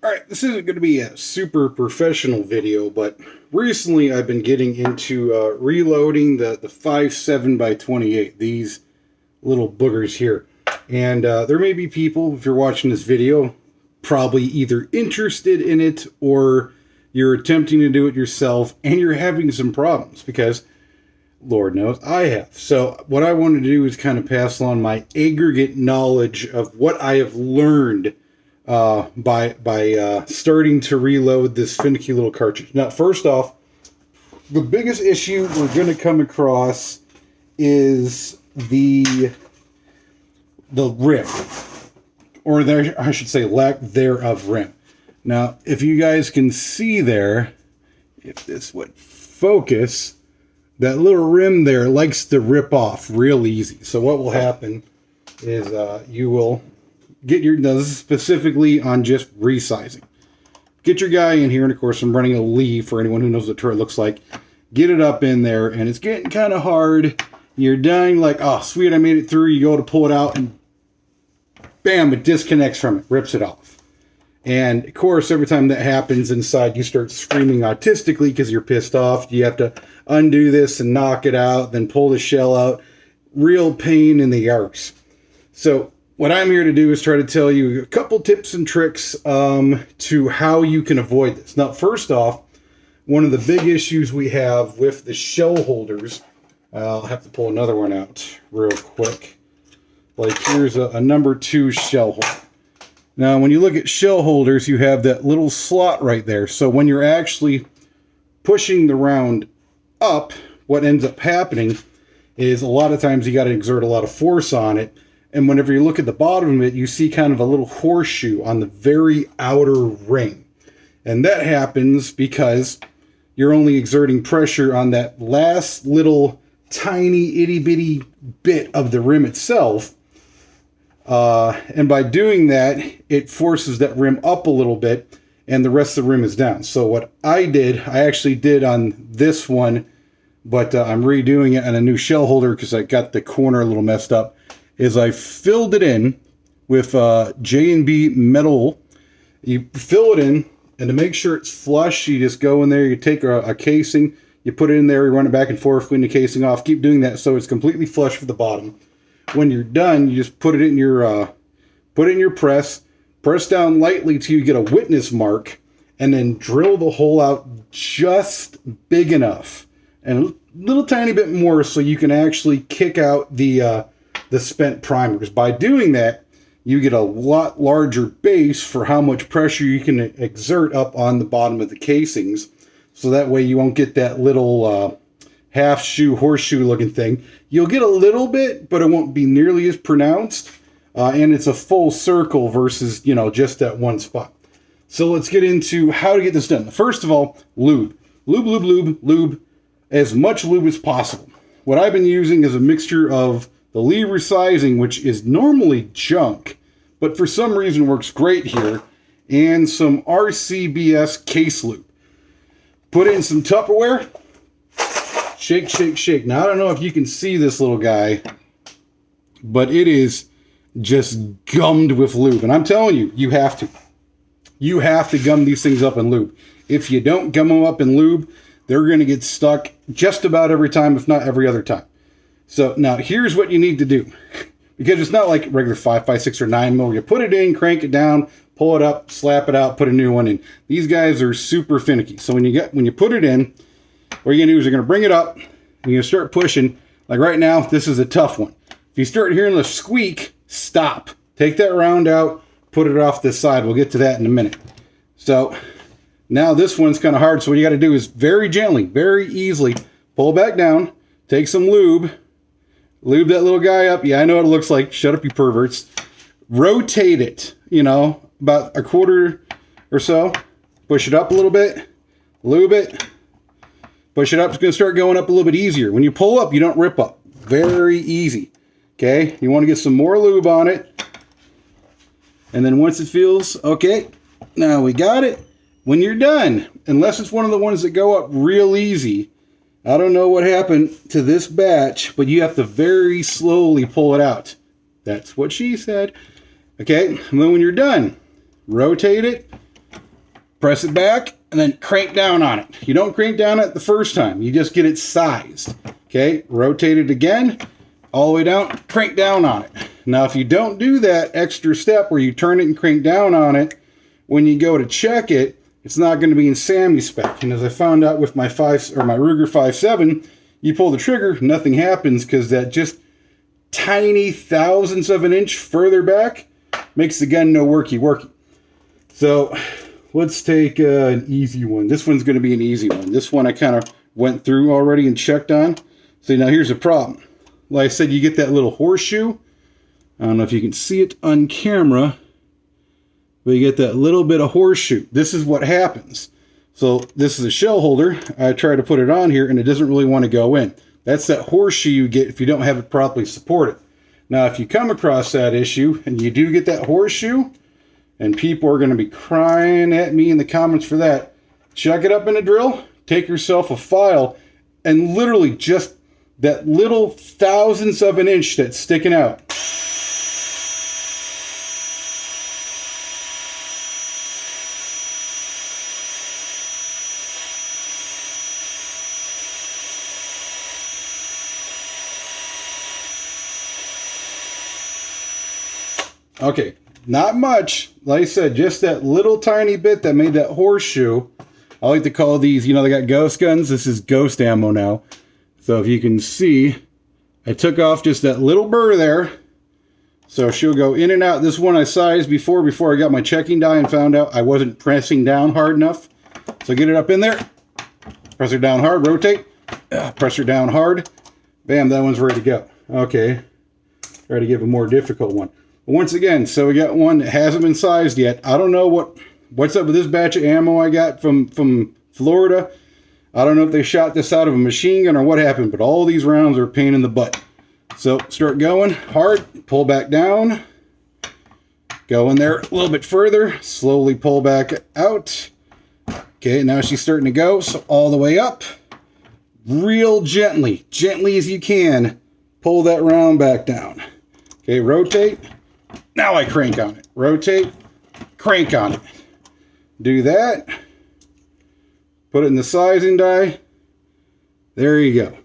Alright, this isn't going to be a super professional video, but recently I've been getting into reloading the 5.7x28, these little boogers here. And there may be people, if you're watching this video, probably either interested in it or you're attempting to do it yourself and you're having some problems because, Lord knows, I have. So what I wanted to do is kind of pass on my aggregate knowledge of what I have learned by starting to reload this finicky little cartridge. Now, first off, the biggest issue we're going to come across is the rim, or there, I should say, lack thereof rim. Now, if you guys can see there, if this would focus, that little rim there likes to rip off real easy. So what will happen is you will get your, now this is specifically on just resizing. Get your guy in here, and of course I'm running a Lee for anyone who knows what the turret looks like. Get it up in there, and it's getting kind of hard. You're dying like, oh sweet, I made it through. You go to pull it out, and bam, it disconnects from it, rips it off. And of course, every time that happens inside, you start screaming autistically because you're pissed off. You have to undo this and knock it out, then pull the shell out. Real pain in the arse. So what I'm here to do is try to tell you a couple tips and tricks to how you can avoid this. Now, first off, one of the big issues we have with the shell holders, I'll have to pull another one out real quick. Like here's a number 2 shell holder. Now, when you look at shell holders, you have that little slot right there. So when you're actually pushing the round up, what ends up happening is a lot of times you got to exert a lot of force on it. And whenever you look at the bottom of it, you see kind of a little horseshoe on the very outer ring. And that happens because you're only exerting pressure on that last little tiny itty bitty bit of the rim itself. And by doing that, it forces that rim up a little bit and the rest of the rim is down. So what I did, I actually did on this one, but I'm redoing it on a new shell holder because I got the corner a little messed up, is I filled it in with J&B metal. You fill it in, and to make sure it's flush, you just go in there, you take a casing, you put it in there, you run it back and forth, clean the casing off, keep doing that so it's completely flush with the bottom. When you're done, you just put it in your press down lightly till you get a witness mark, and then drill the hole out just big enough, and a little tiny bit more so you can actually kick out the spent primers. By doing that, you get a lot larger base for how much pressure you can exert up on the bottom of the casings. So that way you won't get that little half shoe, horseshoe looking thing. You'll get a little bit, but it won't be nearly as pronounced. And it's a full circle versus, you know, just that one spot. So let's get into how to get this done. First of all, lube. Lube. As much lube as possible. What I've been using is a mixture of the Lee Resizing, which is normally junk, but for some reason works great here, and some RCBS case lube. Put in some Tupperware. Shake. Now, I don't know if you can see this little guy, but it is just gummed with lube. And I'm telling you, you have to. You have to gum these things up in lube. If you don't gum them up in lube, they're going to get stuck just about every time, if not every other time. So now here's what you need to do, because it's not like regular 5, 6, or 9 mil. You put it in, crank it down, pull it up, slap it out, put a new one in. These guys are super finicky. So when you put it in, what you're gonna do is you're gonna bring it up and you're gonna start pushing. Like right now, this is a tough one. If you start hearing the squeak, stop. Take that round out, put it off this side. We'll get to that in a minute. So now this one's kind of hard. So what you got to do is very gently, very easily pull back down, take some lube. Lube that little guy up. Yeah, I know what it looks like. Shut up, you perverts. Rotate it, you know, about a quarter or so. Push it up a little bit. Lube it. Push it up. It's going to start going up a little bit easier. When you pull up, you don't rip up. Very easy. Okay? You want to get some more lube on it. And then once it feels okay, now we got it. When you're done, unless it's one of the ones that go up real easy, I don't know what happened to this batch, but you have to very slowly pull it out. That's what she said. Okay, and then when you're done, rotate it, press it back, and then crank down on it. You don't crank down it the first time. You just get it sized. Okay, rotate it again, all the way down, crank down on it. Now, if you don't do that extra step where you turn it and crank down on it, when you go to check it, it's not going to be in SAMI spec. And as I found out with my Ruger 5.7, you pull the trigger, nothing happens because that just tiny thousandths of an inch further back makes the gun no worky. So let's take an easy one. This one's going to be an easy one. This one I kind of went through already and checked on. So now here's the problem. Like I said, you get that little horseshoe. I don't know if you can see it on camera, but you get that little bit of horseshoe. This is what happens. So this is a shell holder. I try to put it on here and it doesn't really want to go in. That's that horseshoe you get if you don't have it properly supported. Now, if you come across that issue and you do get that horseshoe, and people are going to be crying at me in the comments for that, chuck it up in a drill, take yourself a file, and literally just that little thousandths of an inch that's sticking out. Okay, not much. Like I said, just that little tiny bit that made that horseshoe. I like to call these, you know, they got ghost guns. This is ghost ammo now. So if you can see, I took off just that little burr there. So she'll go in and out. This one I sized before I got my checking die and found out I wasn't pressing down hard enough. So get it up in there. Press her down hard, rotate. Press her down hard. Bam, that one's ready to go. Okay, try to give a more difficult one. Once again, so we got one that hasn't been sized yet. I don't know what's up with this batch of ammo I got from Florida. I don't know if they shot this out of a machine gun or what happened, but all these rounds are a pain in the butt. So start going hard, pull back down, go in there a little bit further, slowly pull back out. Okay, now she's starting to go, so all the way up. Real gently as you can, pull that round back down. Okay, rotate. Now I crank on it. Rotate, crank on it. Do that. Put it in the sizing die. There you go.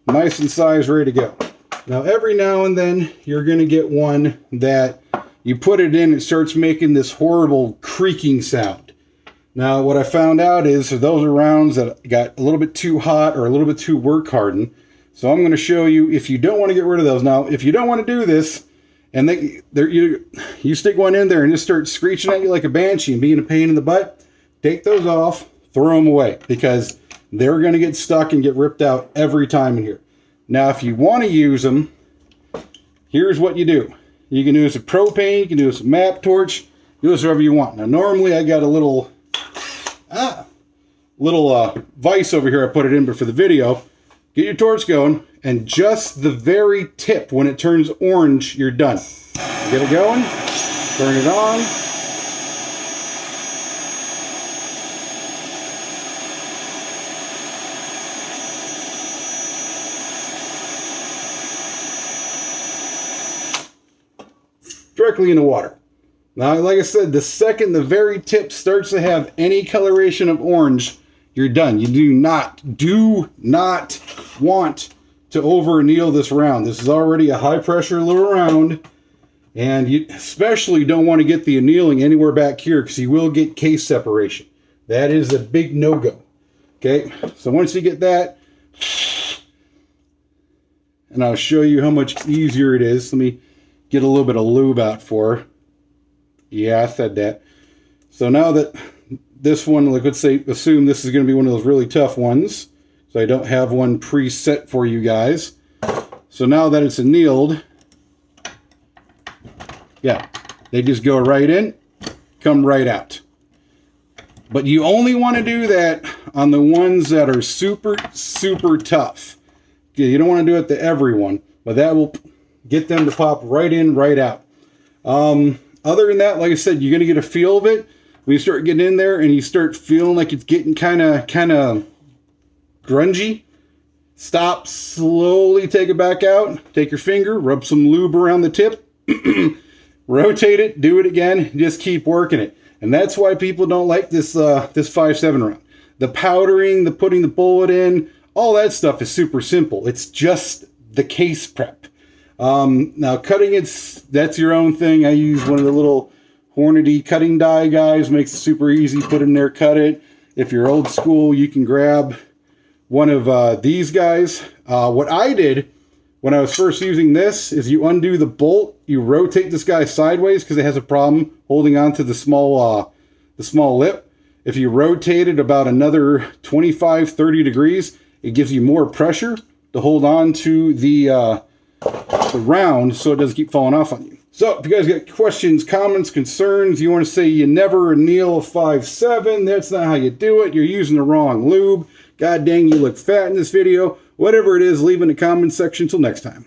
Nice and sized, ready to go. Now every now and then you're going to get one that you put it in, it starts making this horrible creaking sound. Now what I found out is those are rounds that got a little bit too hot or a little bit too work hardened. So I'm going to show you if you don't want to get rid of those. Now if you don't want to do this, and you stick one in there and just start screeching at you like a banshee and being a pain in the butt, take those off, throw them away, because they're going to get stuck and get ripped out every time in here. Now, if you want to use them, here's what you do. You can use a propane, you can use a map torch, do this whatever you want. Now, normally I got a little vise over here I put it in, but for the video, get your torch going, and just the very tip, when it turns orange, you're done. Get it going, turn it on. Directly in the water. Now, like I said, the second the very tip starts to have any coloration of orange, you're done. You do not want to over anneal this round. This is already a high pressure little round, and you especially don't want to get the annealing anywhere back here because you will get case separation. That is a big no-go. Okay, so once you get that, and I'll show you how much easier it is. Let me get a little bit of lube out for her. Yeah, I said that. So now that this one, like let's say, assume this is going to be one of those really tough ones. So I don't have one preset for you guys. So now that it's annealed, yeah, they just go right in, come right out. But you only want to do that on the ones that are super tough. Okay, you don't want to do it to everyone, but that will get them to pop right in, right out. Other than that, like I said, you're going to get a feel of it. When you start getting in there and you start feeling like it's getting kind of grungy, stop, slowly take it back out, take your finger, rub some lube around the tip, rotate it, do it again, just keep working it. And that's why people don't like this this 5.7 round. The powdering, the putting the bullet in, all that stuff is super simple. It's just the case prep. Now cutting that's your own thing. I use one of the little Hornady cutting die guys. Makes it super easy. Put in there, cut it. If you're old school, you can grab one of these guys. What I did when I was first using this is you undo the bolt, you rotate this guy sideways because it has a problem holding on to the small lip. If you rotate it about another 25-30 degrees, it gives you more pressure to hold on to the round so it doesn't keep falling off on you. So if you guys got questions, comments, concerns, you want to say you never anneal a 5.7, that's not how you do it. You're using the wrong lube. God dang, you look fat in this video. Whatever it is, leave in the comment section. Until next time.